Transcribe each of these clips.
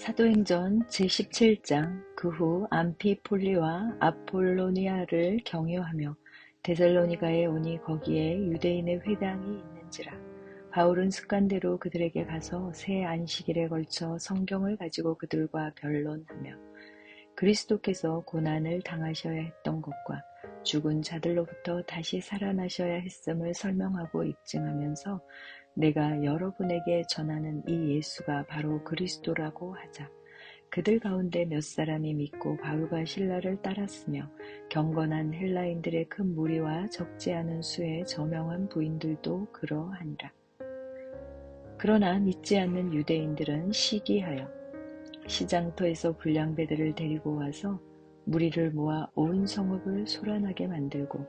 사도행전 제17장. 그 후 암피폴리와 아폴로니아를 경유하며 데살로니가에 오니 거기에 유대인의 회당이 있는지라. 바울은 습관대로 그들에게 가서 새 안식일에 걸쳐 성경을 가지고 그들과 변론하며 그리스도께서 고난을 당하셔야 했던 것과 죽은 자들로부터 다시 살아나셔야 했음을 설명하고 입증하면서 내가 여러분에게 전하는 이 예수가 바로 그리스도라고 하자. 그들 가운데 몇 사람이 믿고 바울과 실라를 따랐으며 경건한 헬라인들의 큰 무리와 적지 않은 수의 저명한 부인들도 그러하니라. 그러나 믿지 않는 유대인들은 시기하여 시장터에서 불량배들을 데리고 와서 무리를 모아 온 성읍을 소란하게 만들고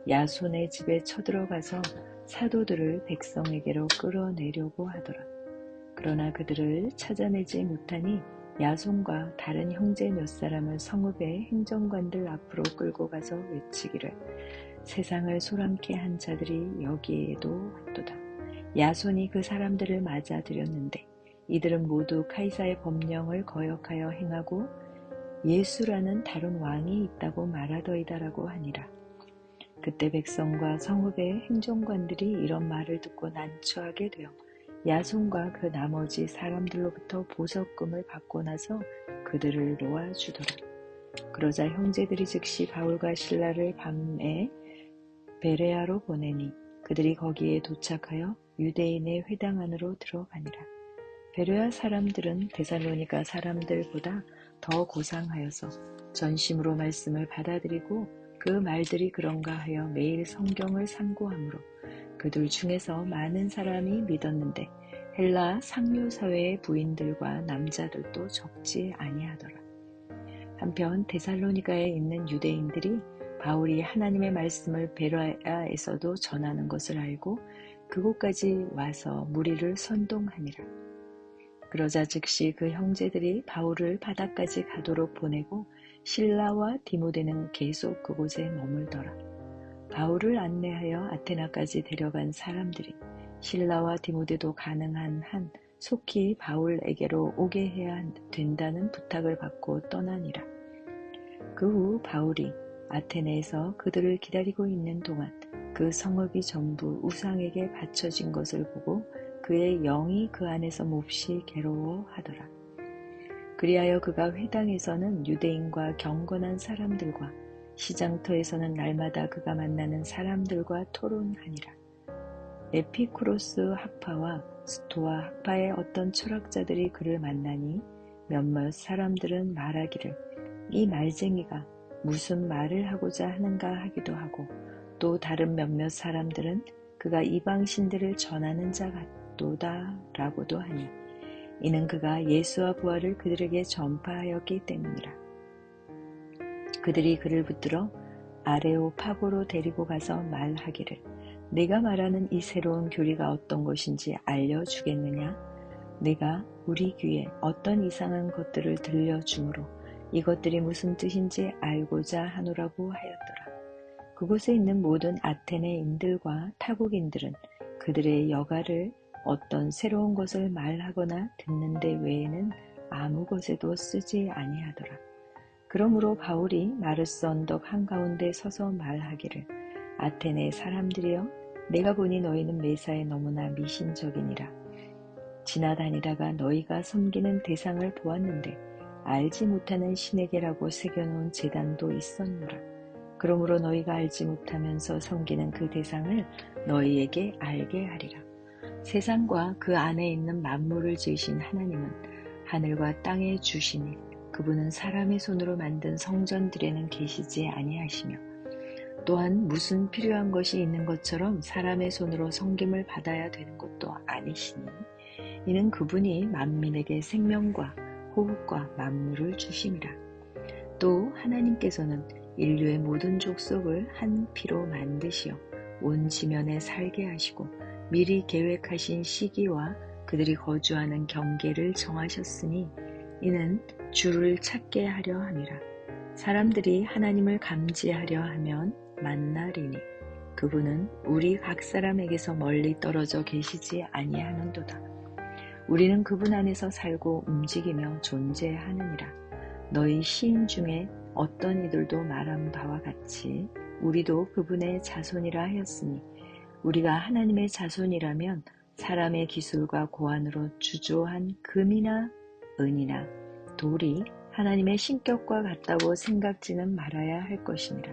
야손의 집에 쳐들어가서 사도들을 백성에게로 끌어내려고 하더라. 그러나 그들을 찾아내지 못하니 야손과 다른 형제 몇 사람을 성읍의 행정관들 앞으로 끌고 가서 외치기를 세상을 소란케 한 자들이 여기에도 왔도다. 야손이 그 사람들을 맞아들였는데 이들은 모두 카이사의 법령을 거역하여 행하고 예수라는 다른 왕이 있다고 말하더이다라고 하니라. 그때 백성과 성읍의 행정관들이 이런 말을 듣고 난처하게 되어 야손과 그 나머지 사람들로부터 보석금을 받고 나서 그들을 놓아주더라. 그러자 형제들이 즉시 바울과 실라를 밤에 베레아로 보내니 그들이 거기에 도착하여 유대인의 회당 안으로 들어가니라. 베레아 사람들은 데살로니가 사람들보다 더 고상하여서 전심으로 말씀을 받아들이고 그 말들이 그런가 하여 매일 성경을 상고하므로 그들 중에서 많은 사람이 믿었는데 헬라 상류사회의 부인들과 남자들도 적지 아니하더라. 한편 데살로니가에 있는 유대인들이 바울이 하나님의 말씀을 베레아에서도 전하는 것을 알고 그곳까지 와서 무리를 선동하니라. 그러자 즉시 그 형제들이 바울을 바다까지 가도록 보내고 실라와 디모데는 계속 그곳에 머물더라. 바울을 안내하여 아테나까지 데려간 사람들이 실라와 디모데도 가능한 한 속히 바울에게로 오게 해야 된다는 부탁을 받고 떠나니라. 그 후 바울이 아테네에서 그들을 기다리고 있는 동안 그 성읍이 전부 우상에게 바쳐진 것을 보고 그의 영이 그 안에서 몹시 괴로워하더라. 그리하여 그가 회당에서는 유대인과 경건한 사람들과 시장터에서는 날마다 그가 만나는 사람들과 토론하니라. 에피쿠로스 학파와 스토아 학파의 어떤 철학자들이 그를 만나니 몇몇 사람들은 말하기를 이 말쟁이가 무슨 말을 하고자 하는가 하기도 하고 또 다른 몇몇 사람들은 그가 이방신들을 전하는 자 같도다 라고도 하니 이는 그가 예수와 부활을 그들에게 전파하였기 때문이라. 그들이 그를 붙들어 아레오파고로 데리고 가서 말하기를 네가 말하는 이 새로운 교리가 어떤 것인지 알려주겠느냐? 네가 우리 귀에 어떤 이상한 것들을 들려주므로 이것들이 무슨 뜻인지 알고자 하노라고 하였더라. 그곳에 있는 모든 아테네인들과 타국인들은 그들의 여가를 어떤 새로운 것을 말하거나 듣는 데 외에는 아무 것에도 쓰지 아니하더라. 그러므로 바울이 마르스 언덕 한가운데 서서 말하기를 아테네 사람들이여 내가 보니 너희는 매사에 너무나 미신적이니라. 지나다니다가 너희가 섬기는 대상을 보았는데 알지 못하는 신에게라고 새겨놓은 제단도 있었노라. 그러므로 너희가 알지 못하면서 섬기는 그 대상을 너희에게 알게 하리라. 세상과 그 안에 있는 만물을 지으신 하나님은 하늘과 땅의 주시니 그분은 사람의 손으로 만든 성전들에는 계시지 아니하시며 또한 무슨 필요한 것이 있는 것처럼 사람의 손으로 섬김을 받아야 되는 것도 아니시니 이는 그분이 만민에게 생명과 호흡과 만물을 주심이라. 또 하나님께서는 인류의 모든 족속을 한 피로 만드시어 온 지면에 살게 하시고 미리 계획하신 시기와 그들이 거주하는 경계를 정하셨으니 이는 주를 찾게 하려 함이라. 사람들이 하나님을 감지하려 하면 만나리니 그분은 우리 각 사람에게서 멀리 떨어져 계시지 아니하는도다. 우리는 그분 안에서 살고 움직이며 존재하느니라. 너희 시인 중에 어떤 이들도 말한 바와 같이 우리도 그분의 자손이라 하였으니 우리가 하나님의 자손이라면 사람의 기술과 고안으로 주조한 금이나 은이나 돌이 하나님의 신격과 같다고 생각지는 말아야 할 것이니라.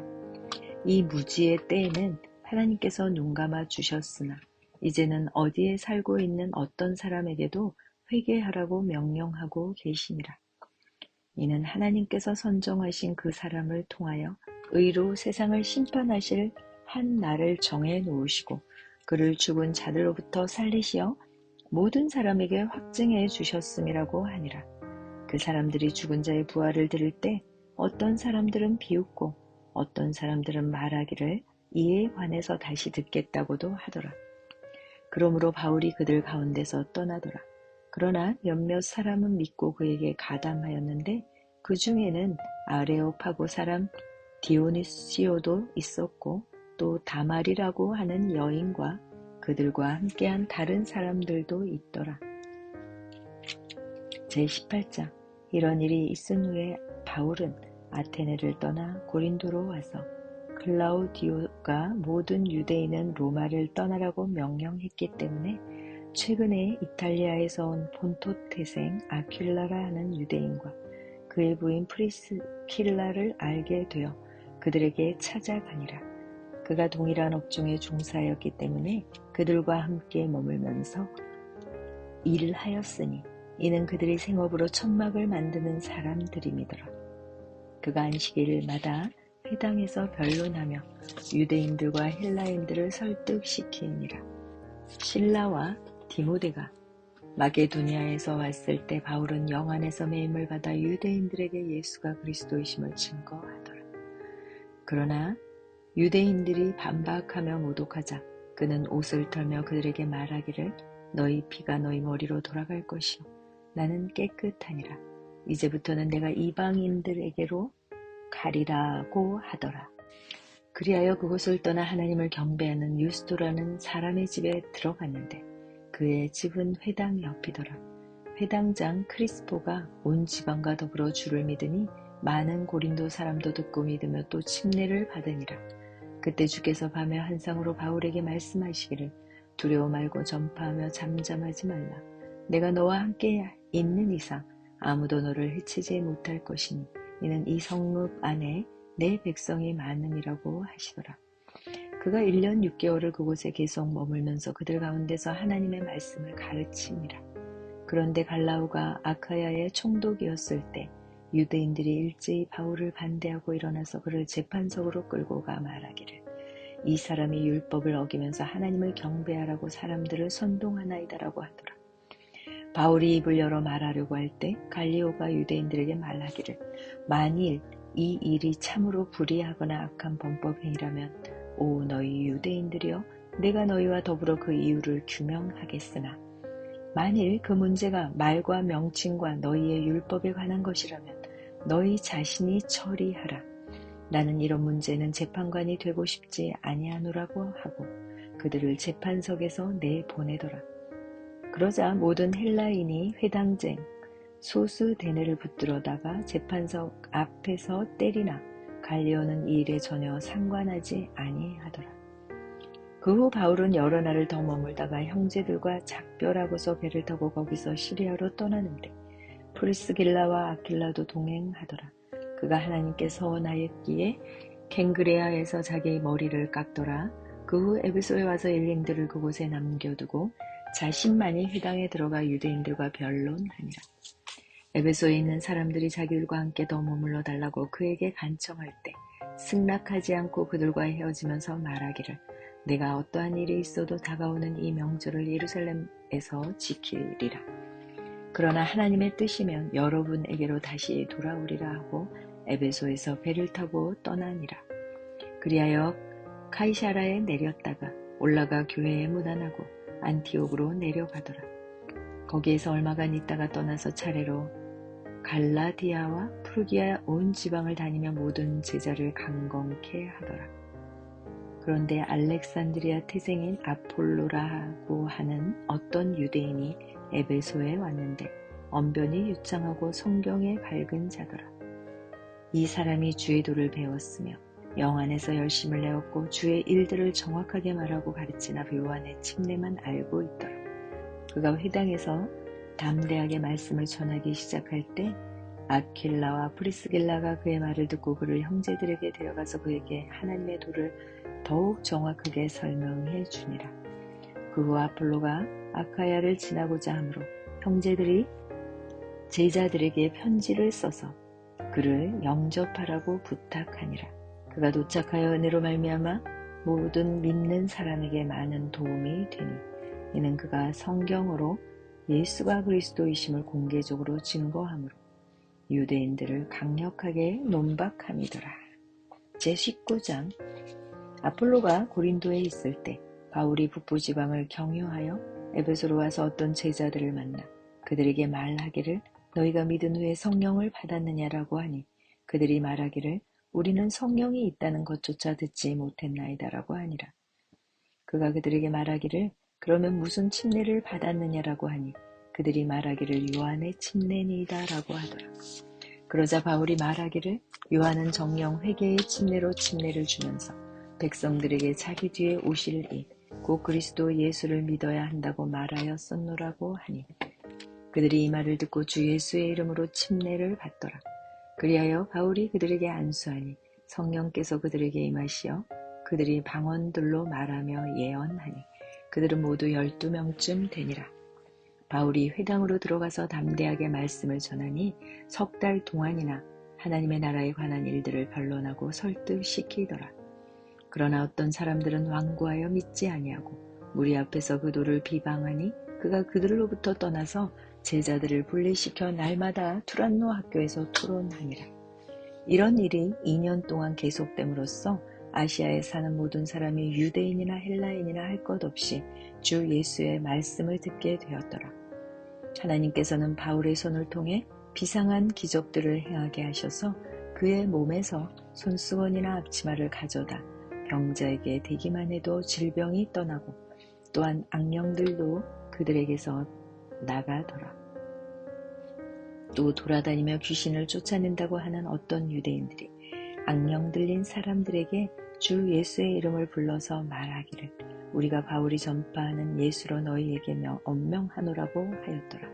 이 무지의 때에는 하나님께서 눈감아 주셨으나 이제는 어디에 살고 있는 어떤 사람에게도 회개하라고 명령하고 계시니라. 이는 하나님께서 선정하신 그 사람을 통하여 의로 세상을 심판하실 한 날을 정해 놓으시고 그를 죽은 자들로부터 살리시어 모든 사람에게 확증해 주셨음이라고 하니라. 그 사람들이 죽은 자의 부활을 들을 때 어떤 사람들은 비웃고 어떤 사람들은 말하기를 이에 관해서 다시 듣겠다고도 하더라. 그러므로 바울이 그들 가운데서 떠나더라. 그러나 몇몇 사람은 믿고 그에게 가담하였는데 그 중에는 아레오파고 사람 디오니시오도 있었고 또 다말이라고 하는 여인과 그들과 함께한 다른 사람들도 있더라. 제18장. 이런 일이 있은 후에 바울은 아테네를 떠나 고린도로 와서 클라우디오가 모든 유대인은 로마를 떠나라고 명령했기 때문에 최근에 이탈리아에서 온 본토 태생 아퀴라라 하는 유대인과 그의 부인 프리스킬라를 알게 되어 그들에게 찾아가니라. 그가 동일한 업종에 종사하였기 때문에 그들과 함께 머물면서 일을 하였으니 이는 그들이 생업으로 천막을 만드는 사람들임이더라. 그가 안식일마다 회당에서 변론하며 유대인들과 헬라인들을 설득시키니라. 실라와 디모데가 마게도니아에서 왔을 때 바울은 영 안에서 매임을 받아 유대인들에게 예수가 그리스도이심을 증거하더라. 그러나 유대인들이 반박하며 모독하자 그는 옷을 털며 그들에게 말하기를 너희 피가 너희 머리로 돌아갈 것이요 나는 깨끗하니라. 이제부터는 내가 이방인들에게로 가리라고 하더라. 그리하여 그곳을 떠나 하나님을 경배하는 유스도라는 사람의 집에 들어갔는데 그의 집은 회당 옆이더라. 회당장 크리스포가 온 지방과 더불어 주를 믿으니 많은 고린도 사람도 듣고 믿으며 또 침례를 받으니라. 그때 주께서 밤의 환상으로 바울에게 말씀하시기를 두려워 말고 전파하며 잠잠하지 말라. 내가 너와 함께 있는 이상 아무도 너를 해치지 못할 것이니 이는 이 성읍 안에 내 백성이 많음이라고 하시더라. 그가 1년 6개월을 그곳에 계속 머물면서 그들 가운데서 하나님의 말씀을 가르치니라. 그런데 갈라오가 아카야의 총독이었을 때 유대인들이 일제히 바울을 반대하고 일어나서 그를 재판석으로 끌고 가 말하기를 이 사람이 율법을 어기면서 하나님을 경배하라고 사람들을 선동하나이다라고 하더라. 바울이 입을 열어 말하려고 할 때 갈리오가 유대인들에게 말하기를 만일 이 일이 참으로 불의하거나 악한 범법행위라면 오 너희 유대인들이여 내가 너희와 더불어 그 이유를 규명하겠으나 만일 그 문제가 말과 명칭과 너희의 율법에 관한 것이라면 너희 자신이 처리하라. 나는 이런 문제는 재판관이 되고 싶지 아니하노라고 하고 그들을 재판석에서 내보내더라. 그러자 모든 헬라인이 회당쟁 소스데네를 붙들어다가 재판석 앞에서 때리나 갈리오는 이 일에 전혀 상관하지 아니하더라. 그 후 바울은 여러 날을 더 머물다가 형제들과 작별하고서 배를 타고 거기서 시리아로 떠나는데 프리스길라와 아킬라도 동행하더라. 그가 하나님께 서원하였기에 ken그레아에서 자기의 머리를 깎더라. 그 후 에베소에 와서 일행들을 그곳에 남겨두고 자신만이 회당에 들어가 유대인들과 변론하니라. 에베소에 있는 사람들이 자기들과 함께 더 머물러 달라고 그에게 간청할 때 승낙하지 않고 그들과 헤어지면서 말하기를 내가 어떠한 일이 있어도 다가오는 이 명절을 예루살렘에서 지키리라. 그러나 하나님의 뜻이면 여러분에게로 다시 돌아오리라 하고 에베소에서 배를 타고 떠나니라. 그리하여 카이사라에 내렸다가 올라가 교회에 무난하고 안티옥으로 내려가더라. 거기에서 얼마간 있다가 떠나서 차례로 갈라디아와 프루기아 온 지방을 다니며 모든 제자를 강건케 하더라. 그런데 알렉산드리아 태생인 아폴로라고 하는 어떤 유대인이 에베소에 왔는데 언변이 유창하고 성경에 밝은 자더라. 이 사람이 주의 도를 배웠으며 영 안에서 열심을 내었고 주의 일들을 정확하게 말하고 가르치나 요한의 침례만 알고 있더라. 그가 회당에서 담대하게 말씀을 전하기 시작할 때 아킬라와 프리스길라가 그의 말을 듣고 그를 형제들에게 데려가서 그에게 하나님의 도를 더욱 정확하게 설명해 주니라. 그 후 아폴로가 아카야를 지나고자 하므로 형제들이 제자들에게 편지를 써서 그를 영접하라고 부탁하니라. 그가 도착하여 은혜로 말미암아 모든 믿는 사람에게 많은 도움이 되니 이는 그가 성경으로 예수가 그리스도이심을 공개적으로 증거함으로 유대인들을 강력하게 논박함이더라. 제19장. 아폴로가 고린도에 있을 때 바울이 북부지방을 경유하여 에베소로 와서 어떤 제자들을 만나 그들에게 말하기를 너희가 믿은 후에 성령을 받았느냐라고 하니 그들이 말하기를 우리는 성령이 있다는 것조차 듣지 못했나이다라고 하니라. 그가 그들에게 말하기를 그러면 무슨 침례를 받았느냐라고 하니 그들이 말하기를 요한의 침례니이다라고 하더라. 그러자 바울이 말하기를 요한은 정령 회개의 침례로 침례를 주면서 백성들에게 자기 뒤에 오실 이 곧 그리스도 예수를 믿어야 한다고 말하였었노라고 하니 그들이 이 말을 듣고 주 예수의 이름으로 침례를 받더라. 그리하여 바울이 그들에게 안수하니 성령께서 그들에게 임하시어 그들이 방언들로 말하며 예언하니 그들은 모두 12명쯤 되니라. 바울이 회당으로 들어가서 담대하게 말씀을 전하니 3달 동안이나 하나님의 나라에 관한 일들을 변론하고 설득시키더라. 그러나 어떤 사람들은 완고하여 믿지 아니하고 무리 앞에서 그 도를 비방하니 그가 그들로부터 떠나서 제자들을 분리시켜 날마다 투란노 학교에서 토론하니라. 이런 일이 2년 동안 계속됨으로써 아시아에 사는 모든 사람이 유대인이나 헬라인이나 할 것 없이 주 예수의 말씀을 듣게 되었더라. 하나님께서는 바울의 손을 통해 비상한 기적들을 행하게 하셔서 그의 몸에서 손수건이나 앞치마를 가져다 병자에게 대기만 해도 질병이 떠나고 또한 악령들도 그들에게서 나가더라. 또 돌아다니며 귀신을 쫓아낸다고 하는 어떤 유대인들이 악령 들린 사람들에게 주 예수의 이름을 불러서 말하기를 우리가 바울이 전파하는 예수로 너희에게 엄명하노라고 하였더라.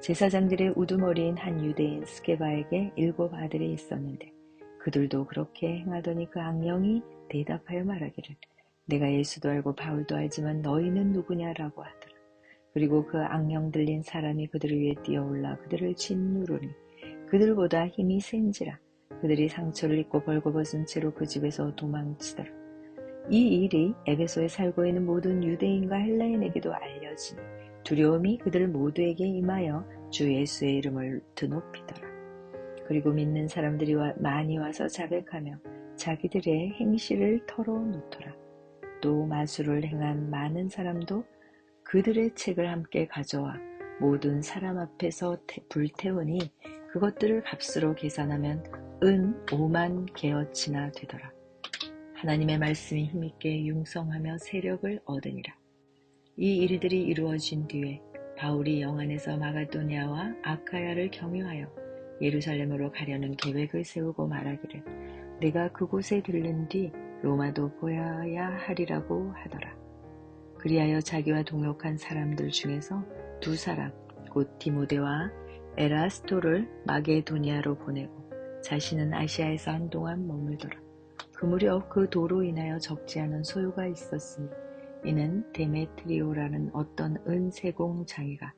제사장들의 우두머리인 한 유대인 스게바에게 7 아들이 있었는데 그들도 그렇게 행하더니 그 악령이 대답하여 말하기를 내가 예수도 알고 바울도 알지만 너희는 누구냐라고 하더라. 그리고 그 악령 들린 사람이 그들 위에 뛰어올라 그들을 짓누르니 그들보다 힘이 센지라. 그들이 상처를 입고 벌거벗은 채로 그 집에서 도망치더라. 이 일이 에베소에 살고 있는 모든 유대인과 헬라인에게도 알려지니 두려움이 그들 모두에게 임하여 주 예수의 이름을 드높이더라. 그리고 믿는 사람들이 많이 와서 자백하며 자기들의 행실을 털어놓더라. 또 마술을 행한 많은 사람도 그들의 책을 함께 가져와 모든 사람 앞에서 불태우니 그것들을 값으로 계산하면 은 5만 게어치나 되더라. 하나님의 말씀이 힘있게 융성하며 세력을 얻으니라. 이 일들이 이루어진 뒤에 바울이 영안에서 마가도냐와 아카야를 경유하여 예루살렘으로 가려는 계획을 세우고 말하기를 내가 그곳에 들른 뒤 로마도 보아야 하리라고 하더라. 그리하여 자기와 동역한 사람들 중에서 2 사람 곧 디모데와 에라스토를 마게도니아로 보내고 자신은 아시아에서 한동안 머물더라. 그 무렵 그 도로 인하여 적지 않은 소요가 있었으니 이는 데메트리오라는 어떤 은세공 장이가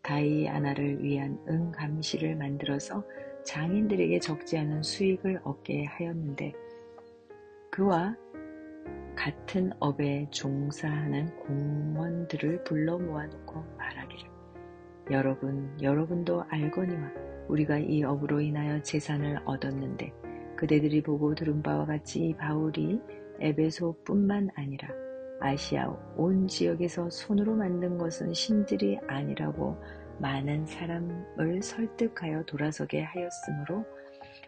다이아나를 위한 은감시를 만들어서 장인들에게 적지 않은 수익을 얻게 하였는데 그와 같은 업에 종사하는 공원들을 불러 모아놓고 말하기를 여러분도 알거니와 우리가 이 업으로 인하여 재산을 얻었는데 그대들이 보고 들은 바와 같이 이 바울이 에베소뿐만 아니라 아시아 온 지역에서 손으로 만든 것은 신들이 아니라고 많은 사람을 설득하여 돌아서게 하였으므로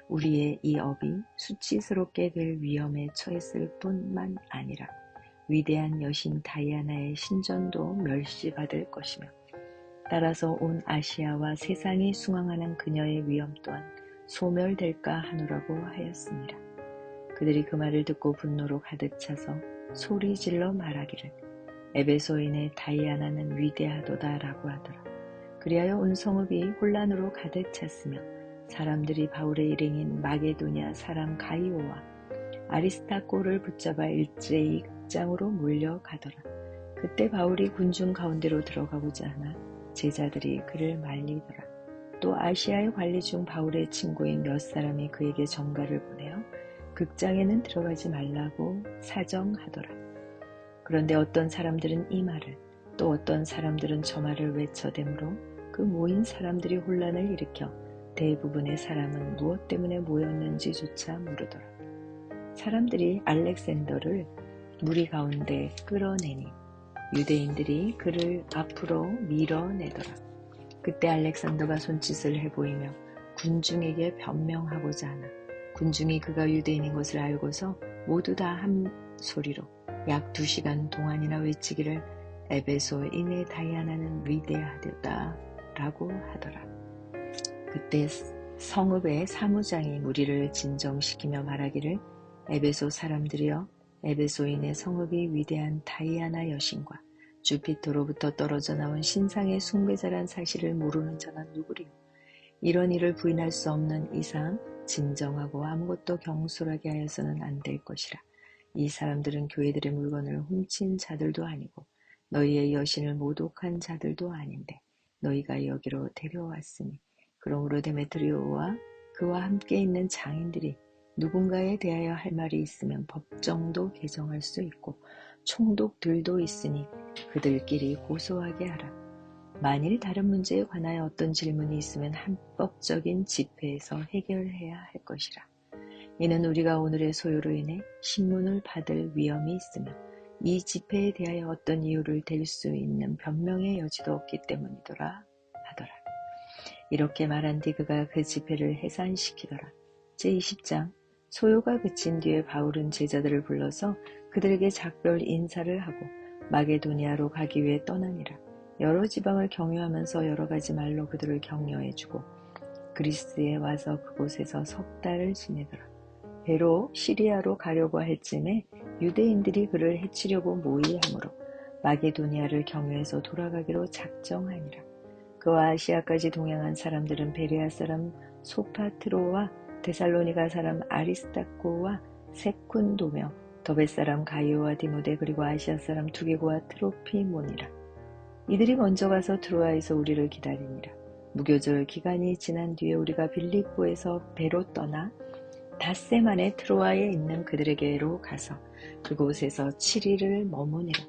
우리의 이 업이 수치스럽게 될 위험에 처했을 뿐만 아니라 위대한 여신 다이아나의 신전도 멸시받을 것이며 따라서 온 아시아와 세상이 숭앙하는 그녀의 위엄 또한 소멸될까 하노라고 하였습니다. 그들이 그 말을 듣고 분노로 가득 차서 소리질러 말하기를 에베소인의 다이아나는 위대하도다 라고 하더라. 그리하여 온 성읍이 혼란으로 가득 찼으며 사람들이 바울의 일행인 마게도냐 사람 가이오와 아리스타코를 붙잡아 일제히 극장으로 몰려가더라. 그때 바울이 군중 가운데로 들어가고자 하나 제자들이 그를 말리더라. 또 아시아의 관리 중 바울의 친구인 몇 사람이 그에게 전가를 보내어 극장에는 들어가지 말라고 사정하더라. 그런데 어떤 사람들은 이 말을 또 어떤 사람들은 저 말을 외쳐대므로 그 모인 사람들이 혼란을 일으켜 대부분의 사람은 무엇 때문에 모였는지조차 모르더라. 사람들이 알렉산더를 무리 가운데 끌어내니 유대인들이 그를 앞으로 밀어내더라. 그때 알렉산더가 손짓을 해보이며 군중에게 변명하고자 하나 군중이 그가 유대인인 것을 알고서 모두 다 한 소리로 약 2시간 동안이나 외치기를 에베소인의 다이아나는 위대하도다 라고 하더라. 그때 성읍의 사무장이 무리를 진정시키며 말하기를 에베소 사람들이여 에베소인의 성읍이 위대한 다이아나 여신과 주피터로부터 떨어져 나온 신상의 숭배자란 사실을 모르는 자가 누구리요. 이런 일을 부인할 수 없는 이상 진정하고 아무것도 경솔하게 하여서는 안 될 것이라. 이 사람들은 교회들의 물건을 훔친 자들도 아니고 너희의 여신을 모독한 자들도 아닌데 너희가 여기로 데려왔으니 그러므로 데메트리오와 그와 함께 있는 장인들이 누군가에 대하여 할 말이 있으면 법정도 개정할 수 있고 총독들도 있으니 그들끼리 고소하게 하라. 만일 다른 문제에 관하여 어떤 질문이 있으면 합법적인 집회에서 해결해야 할 것이라. 이는 우리가 오늘의 소요로 인해 신문을 받을 위험이 있으며 이 집회에 대하여 어떤 이유를 댈 수 있는 변명의 여지도 없기 때문이더라 하더라. 이렇게 말한 뒤 그가 그 집회를 해산시키더라. 제20장 소요가 그친 뒤에 바울은 제자들을 불러서 그들에게 작별 인사를 하고 마게도니아로 가기 위해 떠나니라. 여러 지방을 경유하면서 여러 가지 말로 그들을 격려해주고 그리스에 와서 그곳에서 석 달을 지내더라. 배로 시리아로 가려고 할 즈음에 유대인들이 그를 해치려고 모의하므로 마게도니아를 경유해서 돌아가기로 작정하니라. 그와 아시아까지 동행한 사람들은 베레아 사람 소파트로와 데살로니가 사람 아리스타코와 세쿤도며 더베 사람 가이오와 디모데 그리고 아시아 사람 두게고와 트로피몬이라. 이들이 먼저 가서 트로아에서 우리를 기다리니라. 무교절 기간이 지난 뒤에 우리가 빌립보에서 배로 떠나 닷새 만에 트로아에 있는 그들에게로 가서 그곳에서 7일을 머무니라.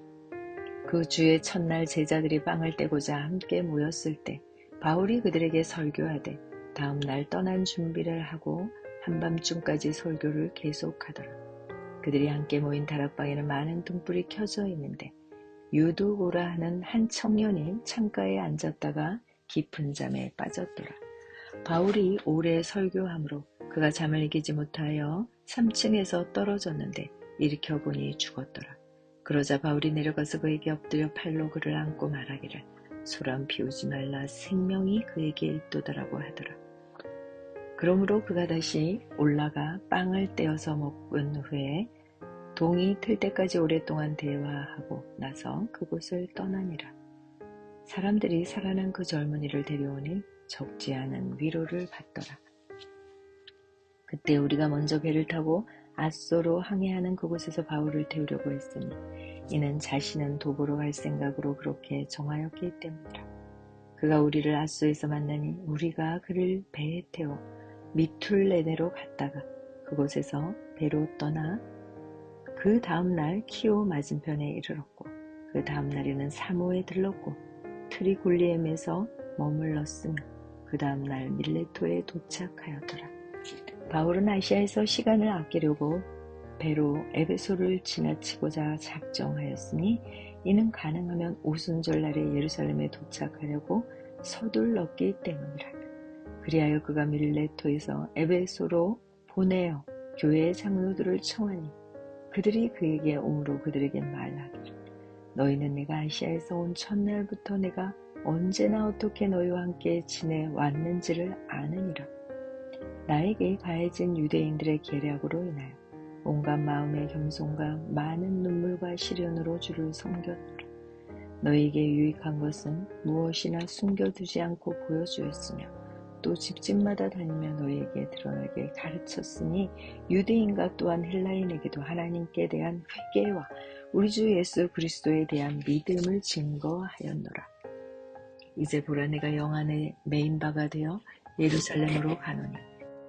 그 주의 첫날 제자들이 빵을 떼고자 함께 모였을 때 바울이 그들에게 설교하되 다음 날 떠난 준비를 하고 한밤중까지 설교를 계속하더라. 그들이 함께 모인 다락방에는 많은 등불이 켜져 있는데 유두고라 하는 한 청년이 창가에 앉았다가 깊은 잠에 빠졌더라. 바울이 오래 설교함으로 그가 잠을 이기지 못하여 3층에서 떨어졌는데 일으켜보니 죽었더라. 그러자 바울이 내려가서 그에게 엎드려 팔로 그를 안고 말하기를 소란 피우지 말라 생명이 그에게 있도다라고 하더라. 그러므로 그가 다시 올라가 빵을 떼어서 먹은 후에 동이 틀 때까지 오랫동안 대화하고 나서 그곳을 떠나니라. 사람들이 살아난 그 젊은이를 데려오니 적지 않은 위로를 받더라. 그때 우리가 먼저 배를 타고 아소로 항해하는 그곳에서 바울을 태우려고 했으니 이는 자신은 도보로 갈 생각으로 그렇게 정하였기 때문이라. 그가 우리를 아소에서 만나니 우리가 그를 배에 태워 미툴레네로 갔다가 그곳에서 배로 떠나 그 다음날 키오 맞은편에 이르렀고 그 다음날에는 사모에 들렀고 트리굴리엠에서 머물렀으며 그 다음날 밀레토에 도착하였더라. 바울은 아시아에서 시간을 아끼려고 배로 에베소를 지나치고자 작정하였으니 이는 가능하면 오순절날에 예루살렘에 도착하려고 서둘렀기 때문이라. 그리하여 그가 밀레토에서 에베소로 보내어 교회의 장로들을 청하니 그들이 그에게 오므로 그들에게 말하기를 너희는 내가 아시아에서 온 첫날부터 내가 언제나 어떻게 너희와 함께 지내왔는지를 아느니라. 나에게 가해진 유대인들의 계략으로 인하여 온갖 마음의 겸손과 많은 눈물과 시련으로 주를 섬겼노라. 너희에게 유익한 것은 무엇이나 숨겨두지 않고 보여주었으며 또 집집마다 다니며 너희에게 드러나게 가르쳤으니 유대인과 또한 헬라인에게도 하나님께 대한 회개와 우리 주 예수 그리스도에 대한 믿음을 증거하였노라. 이제 보라 내가 영 안에 매인 바가 되어 예루살렘으로 가노니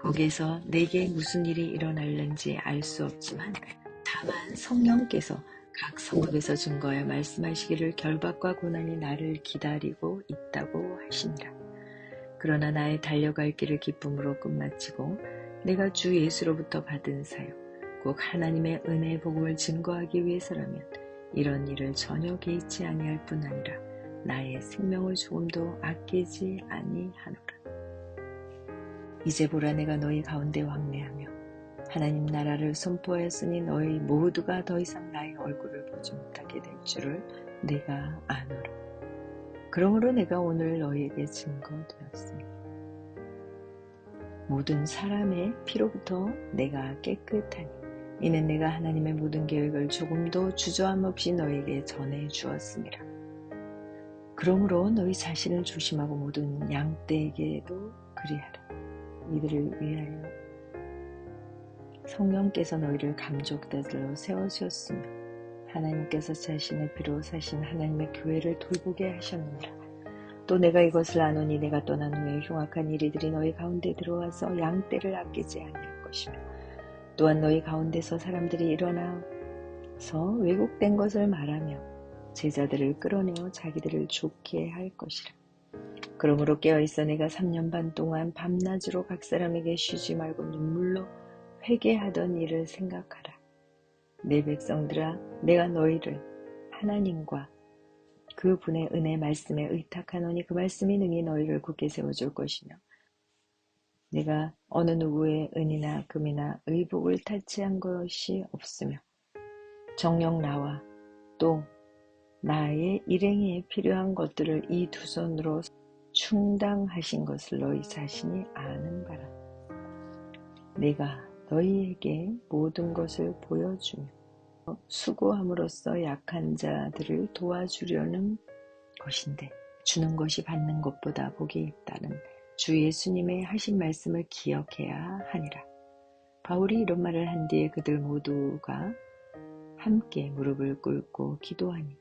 거기에서 내게 무슨 일이 일어날는지 알 수 없지만 다만 성령께서 각 성읍에서 증거하여 말씀하시기를 결박과 고난이 나를 기다리고 있다고 하시니라. 그러나 나의 달려갈 길을 기쁨으로 끝마치고 내가 주 예수로부터 받은 사역 곧 하나님의 은혜의 복음을 증거하기 위해서라면 이런 일을 전혀 개의치 아니할 뿐 아니라 나의 생명을 조금도 아끼지 아니하노라. 이제 보라 내가 너희 가운데 왕래하며 하나님 나라를 선포하였으니 너희 모두가 더 이상 나의 얼굴을 보지 못하게 될 줄을 내가 아노라. 그러므로 내가 오늘 너희에게 증거되었으니 모든 사람의 피로부터 내가 깨끗하니 이는 내가 하나님의 모든 계획을 조금도 주저함 없이 너희에게 전해 주었음이라. 그러므로 너희 자신을 조심하고 모든 양떼에게도 그리하라. 이들을 위하여 성령께서 너희를 감족자들로 세워주었으며 하나님께서 자신의 피로 사신 하나님의 교회를 돌보게 하셨느니라. 또 내가 이것을 아노니 내가 떠난 후에 흉악한 이리들이 너희 가운데 들어와서 양떼를 아끼지 아니할 것이며 또한 너희 가운데서 사람들이 일어나서 왜곡된 것을 말하며 제자들을 끌어내어 자기들을 좋게 할 것이라. 그러므로 깨어있어 내가 3년 반 동안 밤낮으로 각 사람에게 쉬지 말고 눈물로 회개하던 일을 생각하라. 내 백성들아 내가 너희를 하나님과 그 분의 은혜 말씀에 의탁하노니 그 말씀이 능히 너희를 굳게 세워줄 것이며 내가 어느 누구의 은이나 금이나 의복을 탈취한 것이 없으며 정녕 나와 또 나의 일행에 필요한 것들을 이 두 손으로 충당하신 것을 너희 자신이 아는 바라. 내가 너희에게 모든 것을 보여주며 수고함으로써 약한 자들을 도와주려는 것인데 주는 것이 받는 것보다 복이 있다는 주 예수님의 하신 말씀을 기억해야 하니라. 바울이 이런 말을 한 뒤에 그들 모두가 함께 무릎을 꿇고 기도하니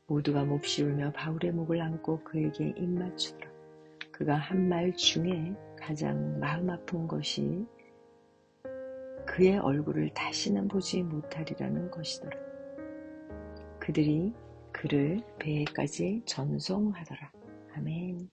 모두가 몹시 울며 바울의 목을 안고 그에게 입맞추더라. 그가 한 말 중에 가장 마음 아픈 것이 그의 얼굴을 다시는 보지 못하리라는 것이더라. 그들이 그를 배에까지 전송하더라. 아멘.